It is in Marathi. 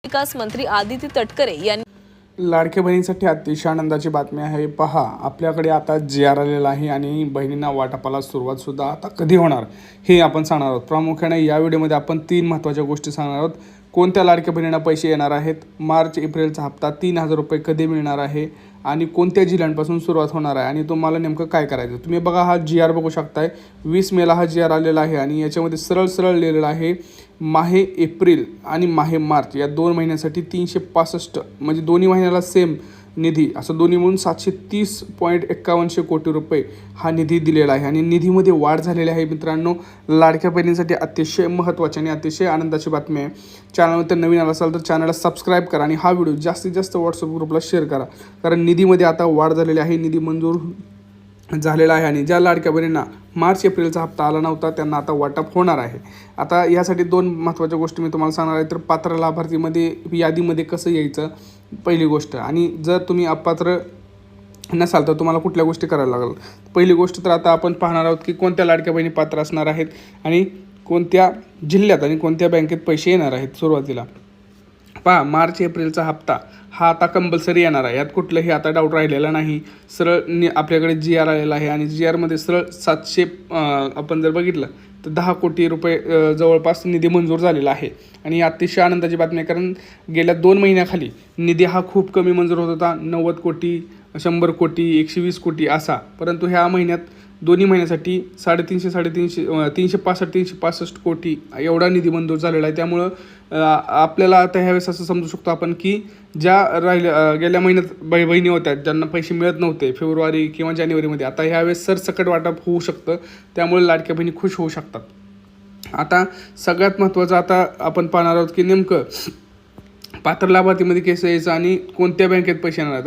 विकास मंत्री आदिती तटकरे यांनी लाडक्या बहिणीसाठी अतिशय आनंदाची बातमी आहे। पहा, आपल्याकडे आता जी.आर. आलेला आहे आणि बहिणींना वाटपाला सुरुवात सुद्धा आता कधी होणार हे आपण सांगणार आहोत। प्रामुख्याने या व्हिडिओमध्ये आपण 3 महत्त्वाच्या गोष्टी सांगणार आहोत। कोणत्या लाडक्या बहिणींना पैसे येणार आहेत, मार्च एप्रिलचा हप्ता 3000 रुपये कधी मिळणार आहे आणि कोणत्या जिल्ह्यांपासून सुरुवात होणार आहे आणि तुम्हाला नेमकं काय करायचं। तुम्ही बघा, हा जी.आर. बघू शकताय, 20 मेला हा जी.आर. आलेला आहे आणि याच्यामध्ये सरळ सरळ लिहिलेलं आहे माहे एप्रिल आणि माहे मार्च या 2 महिन्यासाठी 365 म्हणजे दोन्ही महिन्याला सेम निधी, असं दोन्ही मिळून 730.51 कोटी रुपये हा निधी दिलेला आहे आणि निधीमध्ये वाढ झालेली आहे। मित्रांनो, लाडक्या बहिणींसाठी अतिशय महत्त्वाची आणि अतिशय आनंदाची बातमी आहे। चॅनलवर नवीन आला असाल तर चॅनलला सबस्क्राईब करा आणि हा व्हिडिओ जास्तीत जास्त व्हॉट्सअप ग्रुपला शेअर करा, कारण निधीमध्ये आता वाढ झालेली आहे, निधी मंजूर झालेला आहे आणि ज्या लाडक्या बहिणींना मार्च एप्रिलचा हप्ता आला नव्हता त्यांना आता वाटप होणार आहे। आता यासाठी 2 महत्त्वाच्या गोष्टी मी तुम्हाला सांगणार आहे। तर पात्र लाभार्थीमध्ये यादीमध्ये कसं यायचं पहिली गोष्ट, आणि जर तुम्ही अपात्र नसाल तर तुम्हाला कुठल्या गोष्टी करायला लागेल। पहिली गोष्ट तर आता आपण पाहणार आहोत की कोणत्या लाडक्या बहिणी पात्र असणार आहेत आणि कोणत्या जिल्ह्यात आणि कोणत्या बँकेत पैसे येणार आहेत। सुरुवातीला पहा, मार्च एप्रिलचा हप्ता हा आता कंपल्सरी येणार आहे, यात कुठलंही आता डाऊट राहिलेला नाही। सरळ आपल्याकडे जी.आर. आलेला आहे आणि जी.आरमध्ये सरळ 700 आपण जर बघितलं तर 10 कोटी रुपये जवळपास निधी मंजूर झालेला आहे आणि अतिशय आनंदाची बातमी आहे, कारण गेल्या 2 महिन्याखाली निधी हा खूप कमी मंजूर होत होता, 90 कोटी 100 कोटी 120 कोटी असा, परंतु ह्या महिन्यात दोन्ही महिन्यासाठी 365 कोटी एवढा निधी मंजूर झालेला आहे। त्यामुळं आपल्याला आता ह्यावेळेस असं समजू शकतो आपण की ज्या गेल्या महिन्यात बहिणी होत्या ज्यांना पैसे मिळत नव्हते फेब्रुवारी किंवा जानेवारीमध्ये, आता ह्यावेळेस सरसकट वाटप होऊ शकतं, त्यामुळे लाडक्या बहिणी खुश होऊ शकतात। आता सगळ्यात महत्त्वाचं आता आपण पाहणार आहोत की नेमकं पात्र लाभार्थीमध्ये कसं यायचं आणि कोणत्या बँकेत पैसे येणार आहेत।